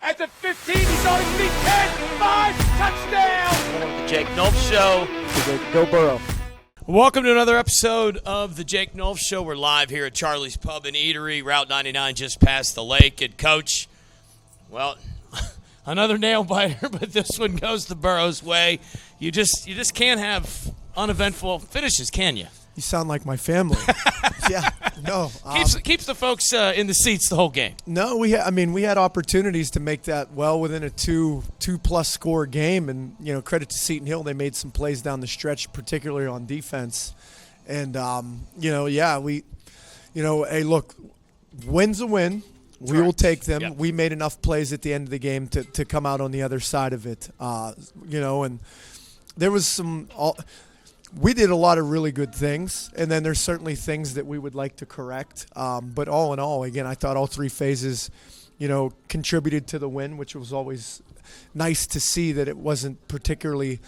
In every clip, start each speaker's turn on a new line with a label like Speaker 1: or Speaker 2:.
Speaker 1: at the 15. He's on his feet. 10, 5, touchdown.
Speaker 2: The Jake Nulph Show.
Speaker 3: Go Burrow.
Speaker 2: Welcome to another episode of the Jake Nulph Show. We're live here at Charlie's Pub and Eatery, Route 99, just past the lake. And Coach, well, another nail biter, but this one goes the Burrow's way. You just can't have uneventful finishes, can you?
Speaker 3: You sound like my family. Yeah, no.
Speaker 2: Keeps the folks in the seats the whole game.
Speaker 3: No, we had opportunities to make that well within a two-plus score game, and credit to Seton Hill, they made some plays down the stretch, particularly on defense. And hey, look, win's a win. We will take them. Yep. We made enough plays at the end of the game to come out on the other side of it. And there was we did a lot of really good things, and then there's certainly things that we would like to correct. But all in all, again, I thought all three phases, contributed to the win, which was always nice to see that it wasn't particularly,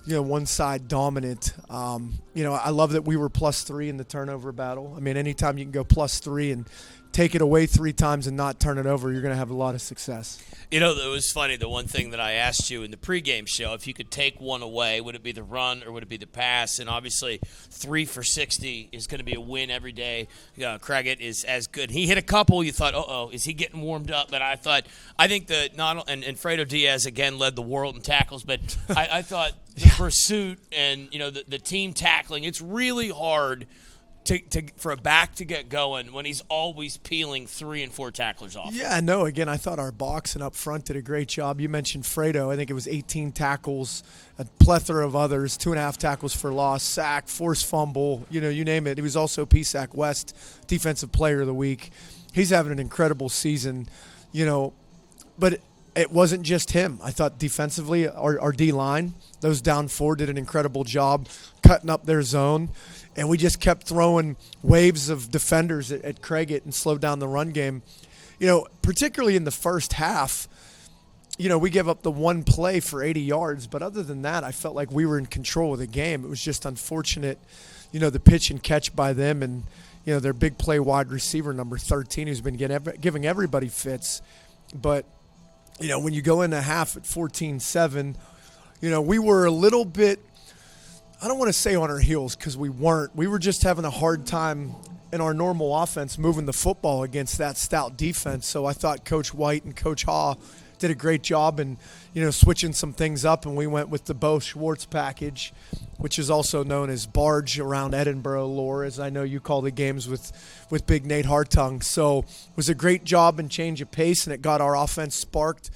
Speaker 3: one side dominant. I love that we were +3 in the turnover battle. I mean, anytime you can go +3 and take it away 3 times and not turn it over, you're going to have a lot of success.
Speaker 2: It was funny, the one thing that I asked you in the pregame show, if you could take one away, would it be the run or would it be the pass? And obviously 3 for 60 is going to be a win every day. Craigett is as good. He hit a couple. You thought, is he getting warmed up? But I think that and Fredo Diaz again led the world in tackles, but I thought the pursuit and the team tackling, it's really hard for a back to get going when he's always peeling 3 and 4 tacklers off.
Speaker 3: Yeah, no, again, I thought our box and up front did a great job. You mentioned Fredo. I think it was 18 tackles, a plethora of others, 2.5 tackles for loss, sack, forced fumble, you name it. He was also PSAC West Defensive Player of the Week. He's having an incredible season, but it wasn't just him. I thought defensively, our D-line, those down 4 did an incredible job cutting up their zone. And we just kept throwing waves of defenders at Craigett and slowed down the run game. Particularly in the first half, we gave up the one play for 80 yards. But other than that, I felt like we were in control of the game. It was just unfortunate, the pitch and catch by them and, their big play wide receiver, number 13, who's been giving everybody fits. But, when you go into half at 14-7, we were a little bit – I don't want to say on our heels because we weren't. We were just having a hard time in our normal offense moving the football against that stout defense. So I thought Coach White and Coach Haw did a great job in, switching some things up, and we went with the Bo Swartz package, which is also known as Barge around Edinburgh lore, as I know you call the games with Big Nate Hartung. So it was a great job and change of pace, and it got our offense sparked.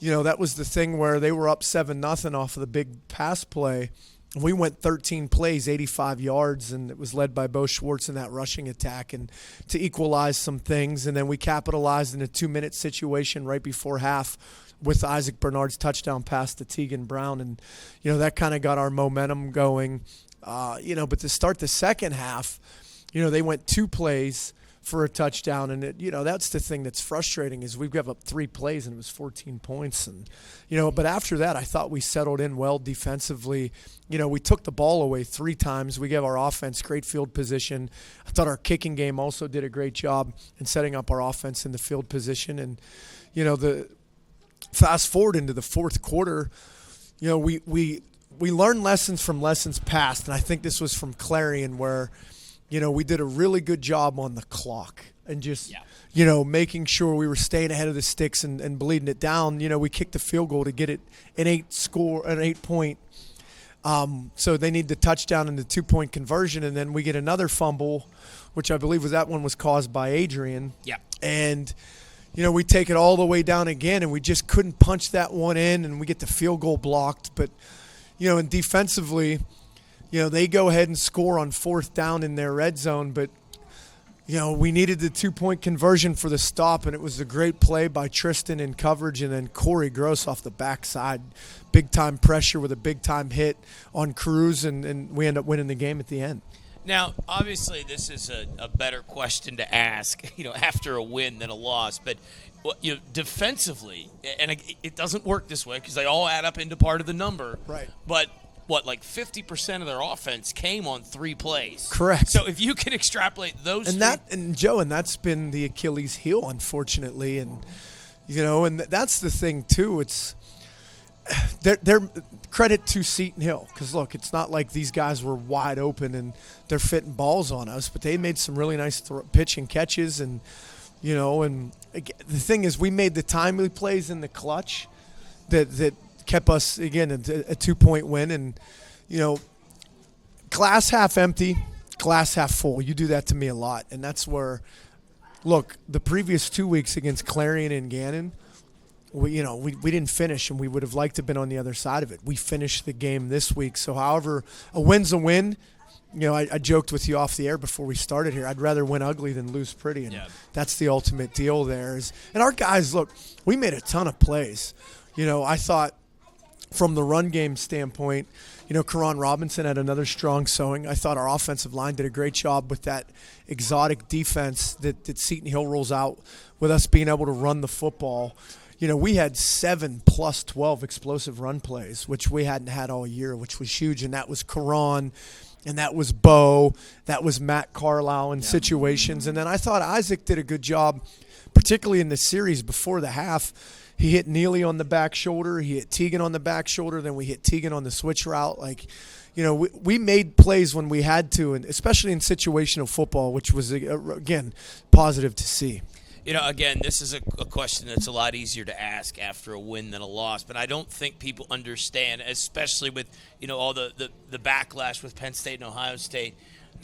Speaker 3: That was the thing where they were up 7-0 off of the big pass play. We went 13 plays, 85 yards, and it was led by Bo Swartz in that rushing attack and to equalize some things. And then we capitalized in a 2-minute situation right before half with Isaac Bernard's touchdown pass to Tegan Brown. And, that kind of got our momentum going. But to start the second half, they went 2 plays for a touchdown. And, that's the thing that's frustrating is we've given up 3 plays and it was 14 points. And, but after that, I thought we settled in well defensively. We took the ball away 3 times. We gave our offense great field position. I thought our kicking game also did a great job in setting up our offense in the field position. And, the fast forward into the fourth quarter, we learned lessons from lessons past. And I think this was from Clarion where, we did a really good job on the clock and just, making sure we were staying ahead of the sticks and bleeding it down. We kicked the field goal to get it an 8-point. So they need the touchdown and the 2-point conversion, and then we get another fumble, which I believe was caused by Adrian.
Speaker 2: Yeah.
Speaker 3: And, we take it all the way down again, and we just couldn't punch that one in, and we get the field goal blocked. But, and defensively, they go ahead and score on 4th down in their red zone, but, we needed the 2-point conversion for the stop, and it was a great play by Tristan in coverage, and then Corey Gross off the backside. Big-time pressure with a big-time hit on Cruz, and we end up winning the game at the end.
Speaker 2: Now, obviously, this is a better question to ask, after a win than a loss. But, defensively, and it doesn't work this way because they all add up into part of the number.
Speaker 3: Right.
Speaker 2: But like 50% of their offense came on 3 plays.
Speaker 3: Correct.
Speaker 2: So if you can extrapolate those
Speaker 3: and Joe, that's been the Achilles heel, unfortunately. And And that's the thing too. It's they're credit to Seton Hill, because look, it's not like these guys were wide open and they're fitting balls on us, but they made some really nice pitch and catches, and and the thing is, we made the timely plays in the clutch that kept us again a 2-point win. And glass half empty, glass half full. You do that to me a lot, and that's where, look, the previous 2 weeks against Clarion and Gannon, we didn't finish, and we would have liked to have been on the other side of it. We finished the game this week. So however, a win's a win. I joked with you off the air before we started here. I'd rather win ugly than lose pretty, and that's the ultimate deal there. And our guys, look, we made a ton of plays. I thought from the run game standpoint, Karan Robinson had another strong showing. I thought our offensive line did a great job with that exotic defense that Seton Hill rolls out, with us being able to run the football. We had 7 plus 12 explosive run plays, which we hadn't had all year, which was huge. And that was Karan, and that was Bo, that was Matt Carlisle in situations. And then I thought Isaac did a good job, particularly in the series before the half. He hit Neely on the back shoulder. He hit Teagan on the back shoulder. Then we hit Teagan on the switch route. We made plays when we had to, and especially in situational football, which was, again, positive to see.
Speaker 2: Again, this is a question that's a lot easier to ask after a win than a loss, but I don't think people understand, especially with, all the backlash with Penn State and Ohio State.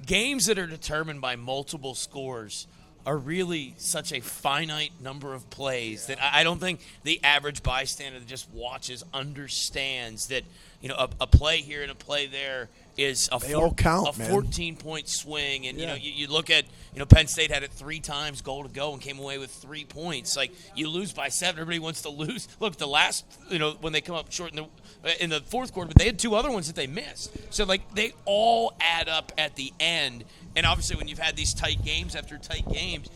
Speaker 2: Games that are determined by multiple scores are really such a finite number of plays that I don't think the average bystander that just watches understands that, a play here and a play there is a 14-point swing. And, you look at, Penn State had it 3 times goal to go and came away with 3 points. Like, you lose by 7. Everybody wants to lose. Look, the last, when they come up short in the fourth quarter, but they had 2 other ones that they missed. So, they all add up at the end. And obviously, when you've had these tight games after tight games,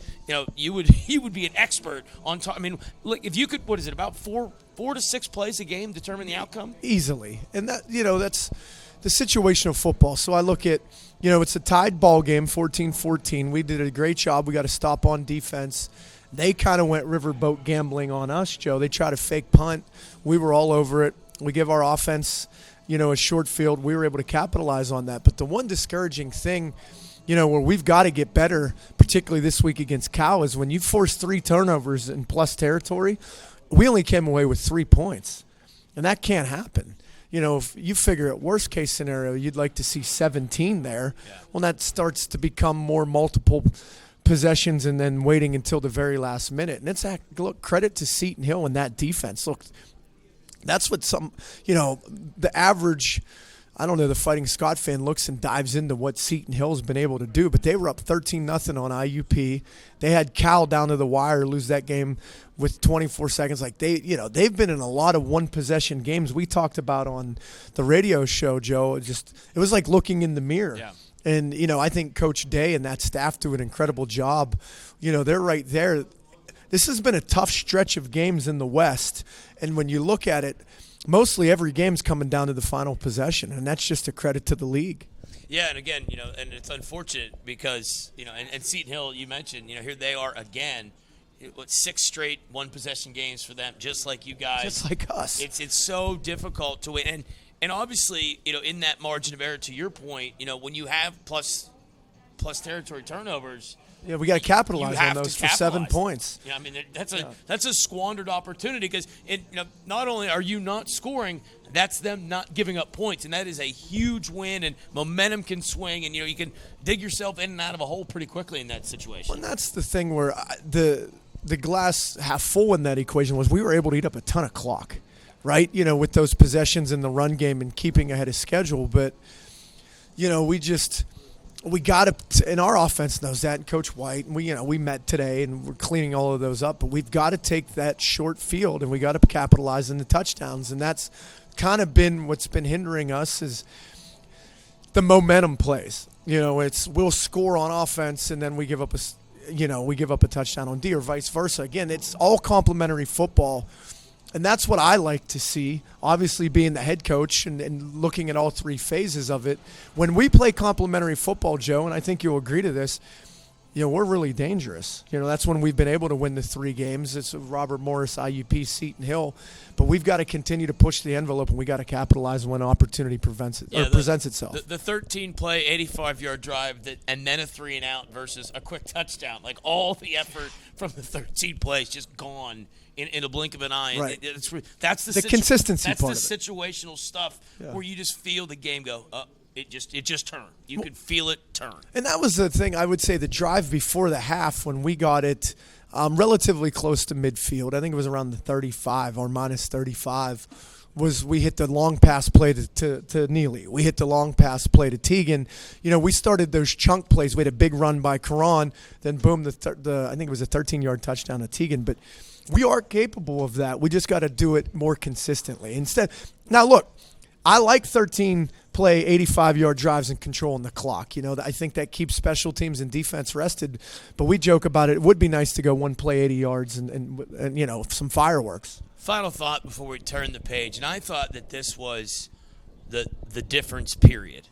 Speaker 2: you would be an expert on top. I mean, look, if you could, what is it, about 4 to 6 plays a game determine the outcome?
Speaker 3: Easily. And that, that's the situational football. So I look at, it's a tied ball game, 14-14. We did a great job. We got a stop on defense. They kind of went riverboat gambling on us, Joe. They tried to fake punt. We were all over it. We give our offense, a short field. We were able to capitalize on that. But the one discouraging thing, where we've got to get better, particularly this week against Cal, is when you force 3 turnovers in plus territory, we only came away with 3 points. And that can't happen. If you figure at worst case scenario, you'd like to see 17 there. Yeah. Well, that starts to become more multiple possessions and then waiting until the very last minute. And look, credit to Seton Hill and that defense. Look, that's what the average, I don't know, the Fighting Scot fan looks and dives into what Seton Hill's been able to do, but they were up 13-0 on IUP. They had Cal down to the wire, lose that game with 24 seconds. Like they've been in a lot of one-possession games. We talked about on the radio show, Joe. It was like looking in the mirror. Yeah. And, I think Coach Day and that staff do an incredible job. They're right there. This has been a tough stretch of games in the West, and when you look at it, mostly every game's coming down to the final possession, and that's just a credit to the league.
Speaker 2: Yeah, and again, and it's unfortunate because, and Seton Hill, you mentioned, here they are again. 6 straight one-possession games for them, just like you guys.
Speaker 3: Just like us.
Speaker 2: It's so difficult to win. And obviously, in that margin of error, to your point, when you have plus territory turnovers,
Speaker 3: yeah, we got to capitalize on those for 7 points.
Speaker 2: Yeah, I mean that's a squandered opportunity because not only are you not scoring, that's them not giving up points, and that is a huge win. And momentum can swing, and you can dig yourself in and out of a hole pretty quickly in that situation.
Speaker 3: Well, and that's the thing where the glass half full in that equation was we were able to eat up a ton of clock, right? With those possessions in the run game and keeping ahead of schedule, but we got to, and our offense knows that, and Coach White, and we met today, and we're cleaning all of those up, but we've got to take that short field, and we got to capitalize on the touchdowns, and that's kind of been what's been hindering us is the momentum plays. We'll score on offense, and then we give up a touchdown on D, or vice versa. Again, it's all complementary football. And that's what I like to see, obviously being the head coach and looking at all 3 phases of it. When we play complementary football, Joe, and I think you'll agree to this, we're really dangerous. That's when we've been able to win the 3 games. It's Robert Morris, IUP, Seton Hill. But we've got to continue to push the envelope, and we got to capitalize when opportunity presents itself.
Speaker 2: The 13-play, 85-yard drive, and then a 3-and-out versus a quick touchdown. Like, all the effort from the 13 plays just gone in a blink of an eye.
Speaker 3: Right.
Speaker 2: That's the
Speaker 3: consistency
Speaker 2: part.
Speaker 3: That's
Speaker 2: the situational stuff where you just feel the game go, it just turned. You could feel it turn.
Speaker 3: And that was the thing, I would say, the drive before the half when we got it relatively close to midfield. I think it was around the 35 or minus 35. Was we hit the long pass play to Neely. We hit the long pass play to Teagan. We started those chunk plays. We had a big run by Karan. Then, boom, I think it was a 13-yard touchdown to Teagan. But we are capable of that. We just got to do it more consistently. Now, look, I like 13-play, 85-yard drives and controlling the clock. I think that keeps special teams and defense rested. But we joke about it. It would be nice to go one play 80 yards and some fireworks.
Speaker 2: Final thought before we turn the page, and I thought that this was the difference period.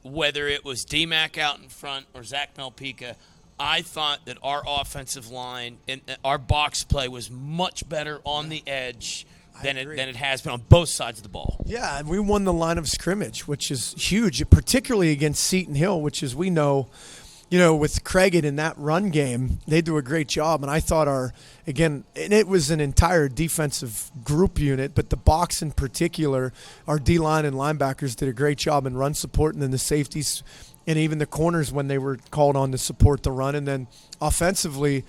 Speaker 2: Whether it was D-Mac out in front or Zach Malpica, I thought that our offensive line and our box play was much better on the edge than it has been on both sides of the ball.
Speaker 3: Yeah, and we won the line of scrimmage, which is huge, particularly against Seton Hill, which, as we know, with Craigett in that run game, they do a great job. And I thought and it was an entire defensive group unit, but the box in particular, our D-line and linebackers did a great job in run support, and then the safeties and even the corners when they were called on to support the run. And then offensively,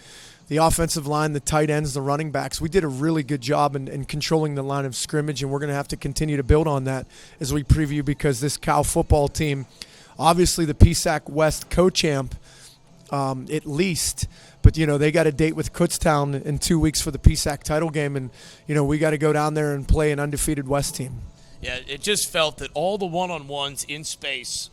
Speaker 3: the offensive line, the tight ends, the running backs, we did a really good job in controlling the line of scrimmage, and we're going to have to continue to build on that as we preview, because this Cal football team, obviously the PSAC West co-champ at least, but, they got a date with Kutztown in 2 weeks for the PSAC title game, and, we got to go down there and play an undefeated West team.
Speaker 2: Yeah, it just felt that all the one-on-ones in space,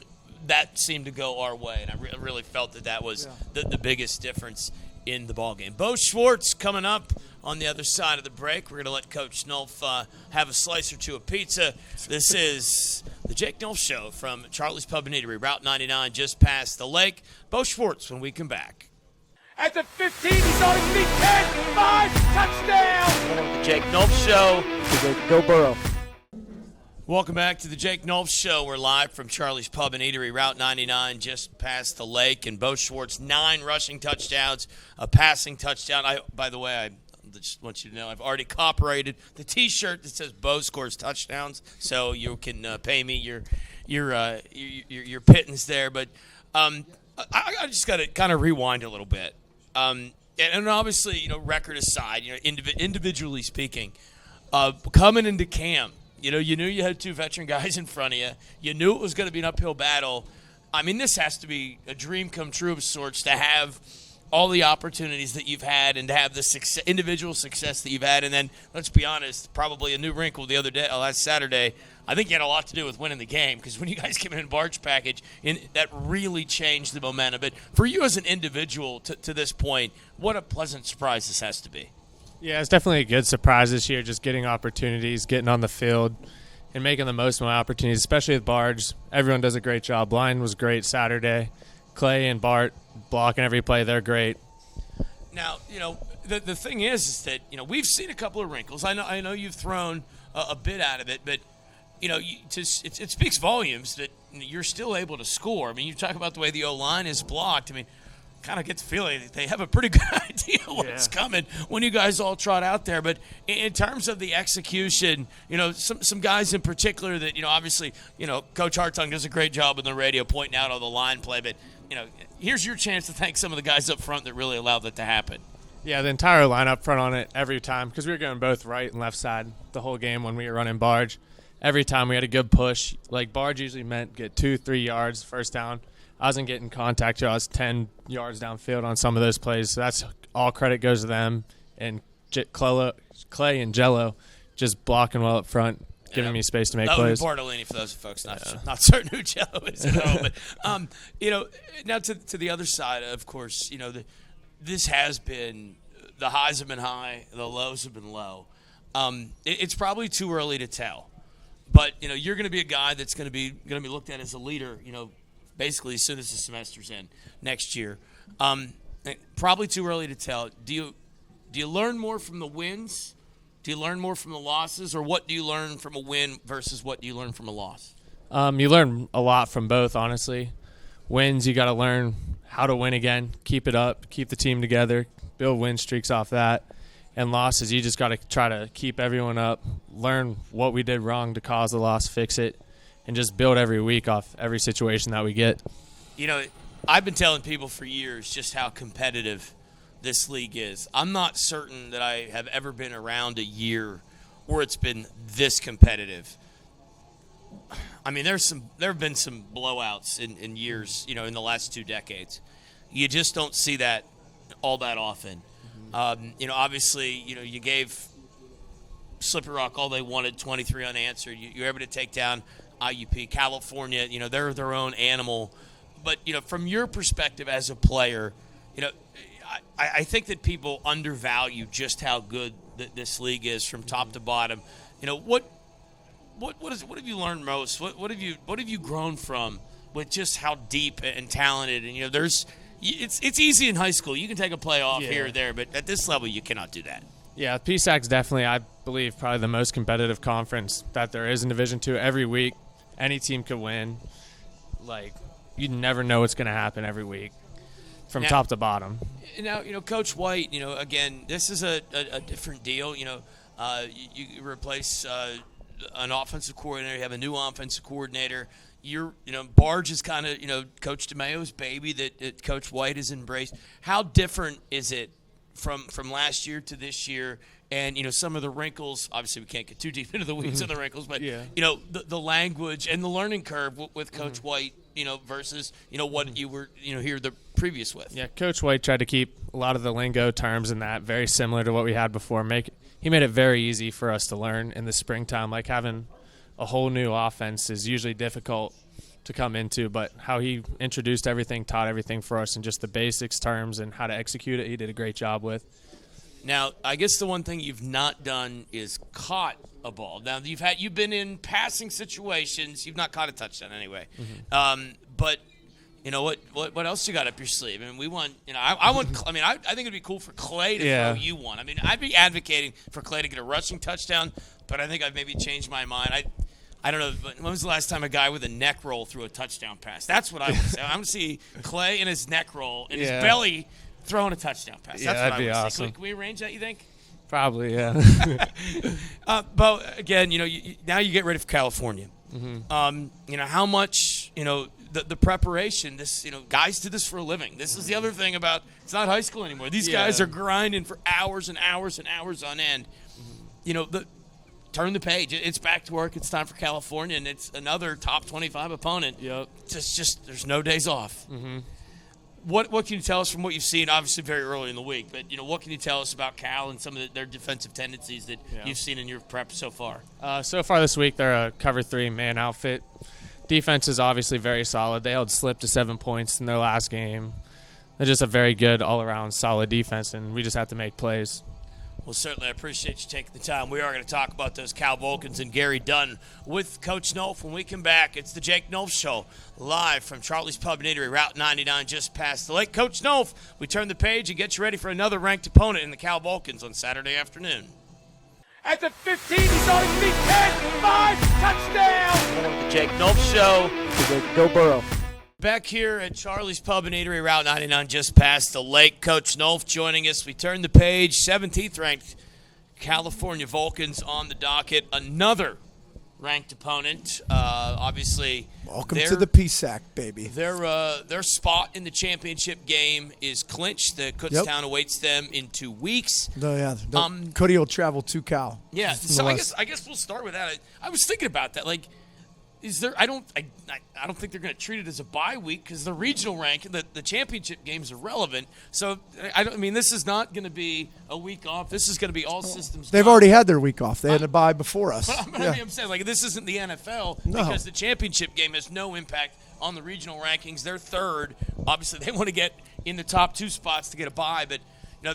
Speaker 2: that seemed to go our way, and I really felt that was the biggest difference in the ballgame. Bo Swartz coming up on the other side of the break. We're going to let Coach Nulph have a slice or two of pizza. This is the Jake Nulph Show from Charlie's Pub and Eatery, Route 99, just past the lake. Bo Swartz when we come back.
Speaker 1: At the 15, he's on his feet. 10, 5, touchdown!
Speaker 2: The Jake Nulph Show.
Speaker 3: Go Burrow.
Speaker 2: Welcome back to the Jake Nulph Show. We're live from Charlie's Pub and Eatery, Route 99, just past the lake. And Bo Swartz, 9 rushing touchdowns, a passing touchdown. By the way, I just want you to know I've already copyrighted the T-shirt that says Bo scores touchdowns, so you can pay me your pittance there. But I just got to kind of rewind a little bit. And obviously, record aside, individually speaking, coming into camp, you knew you had 2 veteran guys in front of you. You knew it was going to be an uphill battle. I mean, this has to be a dream come true of sorts, to have all the opportunities that you've had and to have the individual success that you've had. And then, let's be honest, probably a new wrinkle last Saturday. I think you had a lot to do with winning the game, because when you guys came in Barge package, that really changed the momentum. But for you as an individual to this point, what a pleasant surprise this has to be.
Speaker 4: Yeah, it's definitely a good surprise this year, just getting opportunities, getting on the field, and making the most of my opportunities, especially with Barge. Everyone does a great job. Line was great Saturday. Clay and Bart blocking every play. They're great.
Speaker 2: Now, the thing is that, we've seen a couple of wrinkles. I know you've thrown a bit out of it, but, it speaks volumes that you're still able to score. I mean, you talk about the way the O-line is blocked. I mean, kind of get the feeling that they have a pretty good idea what's coming when you guys all trot out there. But in terms of the execution, some guys in particular that, obviously, Coach Hartung does a great job on the radio pointing out all the line play. But, here's your chance to thank some of the guys up front that really allowed that to happen.
Speaker 4: Yeah, the entire line up front on it every time, because we were going both right and left side the whole game when we were running Barge. Every time we had a good push. Like, Barge usually meant get 2-3 yards first down. I wasn't getting contact. I was 10 yards downfield on some of those plays. So that's all credit goes to them. And Clay and Jello just blocking well up front, giving me space to make plays.
Speaker 2: That would be Bartolini for those folks not certain who Jello is at all. But, now to the other side, of course, this has been – the highs have been high, the lows have been low. It's probably too early to tell. But, you're going to be a guy that's going to be looked at as a leader, basically as soon as the semester's in next year. Probably too early to tell. Do you learn more from the wins? Do you learn more from the losses, or what do you learn from a win versus what do you learn from a loss?
Speaker 4: You learn a lot from both, honestly. Wins, you got to learn how to win again, keep it up, keep the team together, build win streaks off that. And losses, you just got to try to keep everyone up, learn what we did wrong to cause the loss, fix it, and just build every week off every situation that we get.
Speaker 2: You know, I've been telling people for years just how competitive this league is. I'm not certain that I have ever been around a year where it's been this competitive. I mean, there have been some blowouts in years, in the last 2 decades. You just don't see that all that often. Obviously, you gave Slippery Rock all they wanted, 23 unanswered. You were able to take down IUP. California, they're their own animal. But, from your perspective as a player, I think that people undervalue just how good this league is from top to bottom. What have you learned most? What have you grown from with just how deep and talented? And it's easy in high school. You can take a playoff here or there, but at this level, you cannot do that.
Speaker 4: Yeah, PSAC's definitely, I believe, probably the most competitive conference that there is in Division II. Every week, any team could win. Like, you never know what's going to happen every week from top to bottom.
Speaker 2: Now, Coach White, again, this is a different deal. You replace an offensive coordinator. You have a new offensive coordinator. Barge is kind of, Coach DeMayo's baby that Coach White has embraced. How different is it from last year to this year? And, some of the wrinkles, obviously we can't get too deep into the weeds of the wrinkles, but, the language and the learning curve with Coach White, versus, what you were, here the previous with.
Speaker 4: Yeah, Coach White tried to keep a lot of the lingo terms and that very similar to what we had before. He made it very easy for us to learn in the springtime. Like, having a whole new offense is usually difficult to come into, but how he introduced everything, taught everything for us, and just the basics terms and how to execute it, he did a great job with.
Speaker 2: Now, I guess the one thing you've not done is caught a ball. Now, you've been in passing situations. You've not caught a touchdown anyway. But what else you got up your sleeve? I mean, we want. I think it'd be cool for Clay to throw you one. I mean, I'd be advocating for Clay to get a rushing touchdown, but I think I've maybe changed my mind. I don't know. But when was the last time a guy with a neck roll threw a touchdown pass? That's what I would say. I want to see Clay in his neck roll and his belly throwing a touchdown pass. That's
Speaker 4: that'd
Speaker 2: what
Speaker 4: be
Speaker 2: I would
Speaker 4: awesome.
Speaker 2: say. Can we arrange that, you think?
Speaker 4: Probably, yeah.
Speaker 2: But again, now you get ready for California. How much, the preparation. This, guys do this for a living. This is the other thing about it's not high school anymore. These guys are grinding for hours and hours and hours on end. Turn the page. It's back to work. It's time for California, and it's another top 25 opponent.
Speaker 4: Yep.
Speaker 2: It's just there's no days off. What can you tell us from what you've seen? Obviously, very early in the week, but what can you tell us about Cal and some of their defensive tendencies that you've seen in your prep so far?
Speaker 4: So far this week, they're a cover 3 man outfit. Defense is obviously very solid. They held Slip to 7 points in their last game. They're just a very good all-around solid defense, and we just have to make plays.
Speaker 2: Well, certainly, I appreciate you taking the time. We are going to talk about those Cal Vulcans and Gary Dunn with Coach Nulph. When we come back, it's the Jake Nulph Show, live from Charlie's Pub and Eatery, Route 99, just past the lake. Coach Nulph, we turn the page and get you ready for another ranked opponent in the Cal Vulcans on Saturday afternoon.
Speaker 1: At the 15, he's on his feet, 10, 5, touchdown!
Speaker 2: The Jake Nulph Show.
Speaker 3: Go Burrow.
Speaker 2: Back here at Charlie's Pub and Eatery, Route 99, just past the lake. Coach Nulph joining us. We turn the page. 17th ranked California Vulcans on the docket. Another ranked opponent. Obviously,
Speaker 3: welcome to the PSAC, baby.
Speaker 2: Their spot in the championship game is clinched. The Kutztown awaits them in 2 weeks.
Speaker 3: Cody will travel to Cal.
Speaker 2: Yeah, so I guess we'll start with that. I was thinking about that. Like, is there? I don't think they're going to treat it as a bye week because the regional rank, the championship games are relevant. So this is not going to be a week off. This is going to be all systems.
Speaker 3: They've already had their week off. They had a bye before us.
Speaker 2: I'm saying, like, this isn't the NFL because the championship game has no impact on the regional rankings. They're third. Obviously, they want to get in the top 2 spots to get a bye. But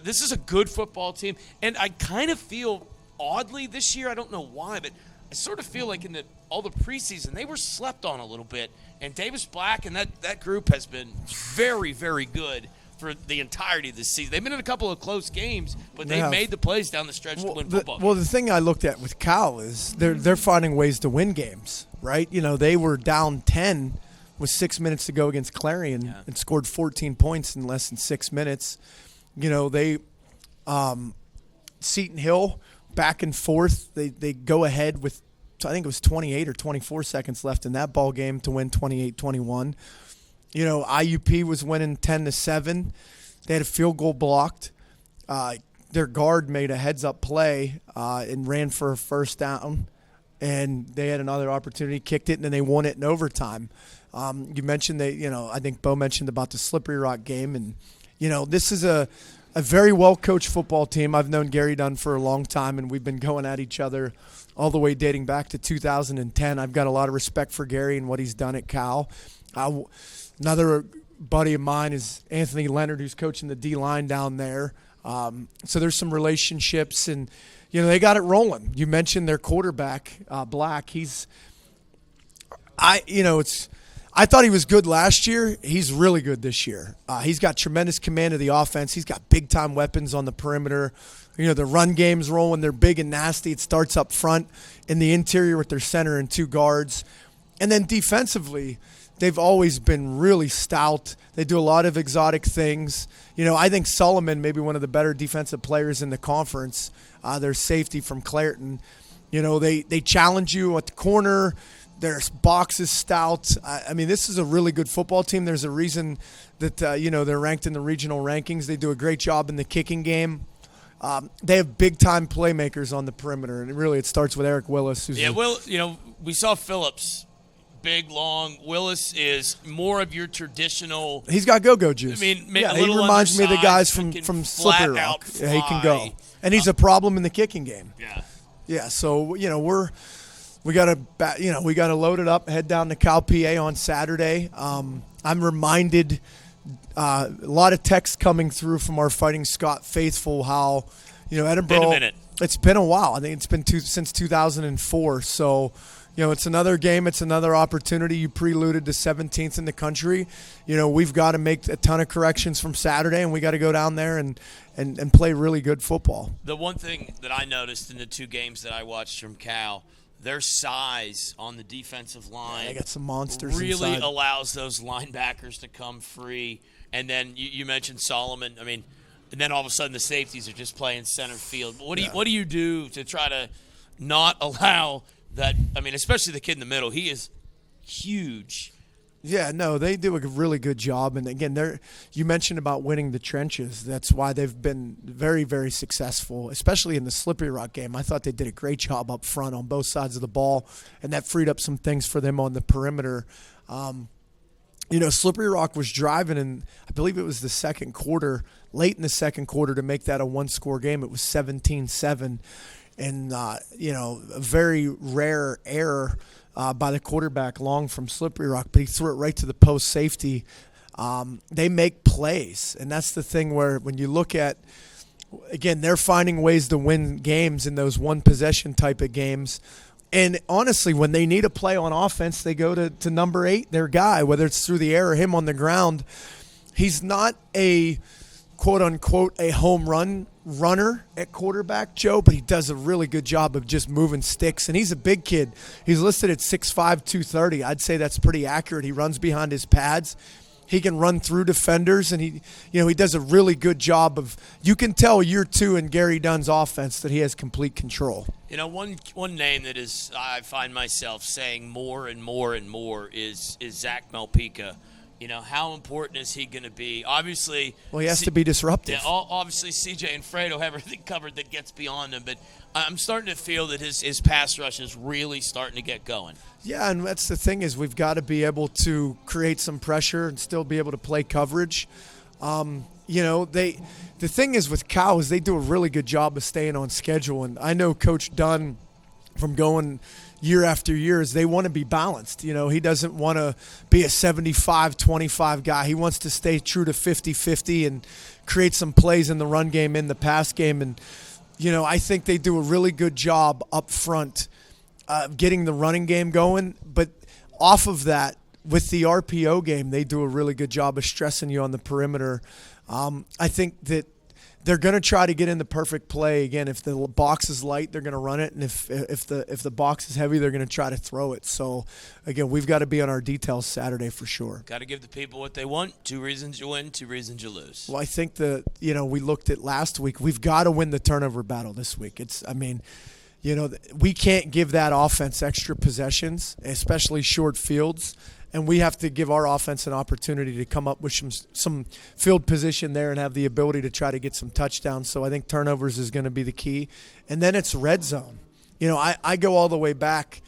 Speaker 2: this is a good football team, and I kind of feel oddly this year. I don't know why, but I sort of feel like in all the preseason, they were slept on a little bit. And Davis Black and that group has been very, very good for the entirety of the season. They've been in a couple of close games, but they've
Speaker 3: Yeah.
Speaker 2: made the plays down the stretch to win football
Speaker 3: Well,
Speaker 2: games.
Speaker 3: the thing I looked at with Cal is they're finding ways to win games, right? You know, they were down 10 with 6 minutes to go against Clarion and scored 14 points in less than 6 minutes. You know, they Seton Hill back and forth. They go ahead with, I think it was 28 or 24 seconds left in that ball game to win 28-21. You know, IUP was winning 10-7. They had a field goal blocked. Their guard made a heads-up play and ran for a first down, and they had another opportunity, kicked it, and then they won it in overtime. You mentioned I think Bo mentioned about the Slippery Rock game, and this is a very well-coached football team. I've known Gary Dunn for a long time, and we've been going at each other all the way dating back to 2010. I've got a lot of respect for Gary and what he's done at Cal. Another buddy of mine is Anthony Leonard, who's coaching the D-line down there. So there's some relationships, and they got it rolling. You mentioned their quarterback, Black. I thought he was good last year. He's really good this year. He's got tremendous command of the offense. He's got big-time weapons on the perimeter. The run game's rolling. They're big and nasty. It starts up front in the interior with their center and two guards. And then defensively, they've always been really stout. They do a lot of exotic things. I think Solomon may be one of the better defensive players in the conference. Their safety from Clairton. They challenge you at the corner. Their box is stout. I mean, this is a really good football team. There's a reason that, they're ranked in the regional rankings. They do a great job in the kicking game. They have big-time playmakers on the perimeter, and really it starts with Eric Willis.
Speaker 2: We saw Phillips. Big, long. Willis is more of your traditional.
Speaker 3: He's got go-go juice.
Speaker 2: He
Speaker 3: reminds me of the guys from Slippery Rock. Yeah, he can go, and he's a problem in the kicking game. Yeah. So we got to load it up, head down to Cal PA on Saturday. I'm reminded a lot of texts coming through from our Fighting Scott faithful how Edinburgh.
Speaker 2: Been a minute.
Speaker 3: It's been a while. I think it's been since 2004. So. It's another game. It's another opportunity. You preluded to 17th in the country. We've got to make a ton of corrections from Saturday, and we got to go down there and play really good football.
Speaker 2: The one thing that I noticed in the two games that I watched from Cal, their size on the defensive line
Speaker 3: they got some monsters
Speaker 2: really
Speaker 3: inside.
Speaker 2: Allows those linebackers to come free. And then you mentioned Solomon. And then all of a sudden the safeties are just playing center field. What do you do to try to not allow – that, especially the kid in the middle, he is huge.
Speaker 3: Yeah, no, they do a really good job. And, again, you mentioned about winning the trenches. That's why they've been very, very successful, especially in the Slippery Rock game. I thought they did a great job up front on both sides of the ball, and that freed up some things for them on the perimeter. Slippery Rock was driving in, I believe it was the second quarter, late in the second quarter to make that a one-score game. It was 17-7. And, a very rare error by the quarterback, Long from Slippery Rock, but he threw it right to the post safety. They make plays, and that's the thing where when you look at, again, they're finding ways to win games in those one-possession type of games. And, honestly, when they need a play on offense, they go to number 8, their guy, whether it's through the air or him on the ground. He's not a quote-unquote a home run runner at quarterback, Joe, but he does a really good job of just moving sticks, and he's a big kid. He's listed at 6'5", 230. I'd say that's pretty accurate. He runs behind his pads. He can run through defenders, and he does a really good job of – you can tell year 2 in Gary Dunn's offense that he has complete control.
Speaker 2: One name that is I find myself saying more and more and more is Zach Malpica. How important is he going to be? Obviously,
Speaker 3: he has to be disruptive.
Speaker 2: Yeah, obviously, CJ and Fredo have everything covered that gets beyond him, but I'm starting to feel that his pass rush is really starting to get going.
Speaker 3: Yeah, and that's the thing is we've got to be able to create some pressure and still be able to play coverage. The thing is with Cal is they do a really good job of staying on schedule, and I know Coach Dunn from going – year after year is they want to be balanced. He doesn't want to be a 75-25 guy. He wants to stay true to 50-50 and create some plays in the run game, in the pass game. And, I think they do a really good job up front getting the running game going. But off of that, with the RPO game, they do a really good job of stressing you on the perimeter. I think that they're going to try to get in the perfect play. Again, if the box is light, they're going to run it, and if the box is heavy, they're going to try to throw it. So, again, we've got to be on our details Saturday for sure.
Speaker 2: Got to give the people what they want. 2 reasons you win, 2 reasons you lose.
Speaker 3: Well, I think we looked at last week. We've got to win the turnover battle this week. We can't give that offense extra possessions, especially short fields. And we have to give our offense an opportunity to come up with some field position there and have the ability to try to get some touchdowns. So I think turnovers is going to be the key. And then it's red zone. I go all the way back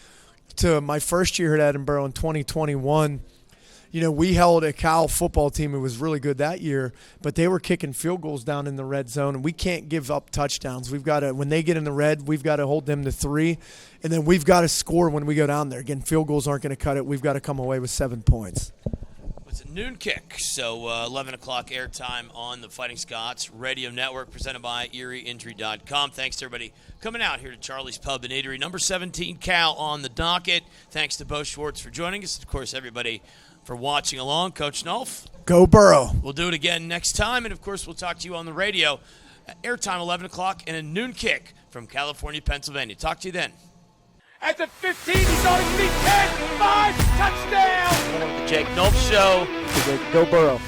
Speaker 3: to my first year at Edinburgh in 2021. We held a Cal football team who was really good that year, but they were kicking field goals down in the red zone, and we can't give up touchdowns. We've got to, when they get in the red, we've got to hold them to 3, and then we've got to score when we go down there. Again, field goals aren't going to cut it. We've got to come away with 7 points.
Speaker 2: It's a noon kick, so 11 o'clock airtime on the Fighting Scots Radio Network, presented by ErieInjury.com. Thanks to everybody coming out here to Charlie's Pub and Eatery. Number 17, Cal on the docket. Thanks to Bo Swartz for joining us. Of course, everybody for watching along. Coach Nulph.
Speaker 3: Go Burrow.
Speaker 2: We'll do it again next time, and, of course, we'll talk to you on the radio. Airtime 11 o'clock and a noon kick from California, Pennsylvania. Talk to you then.
Speaker 1: At the 15, he's on his feet. 10, 5, touchdown!
Speaker 2: The Jake Nulph Show.
Speaker 3: Go Burrow.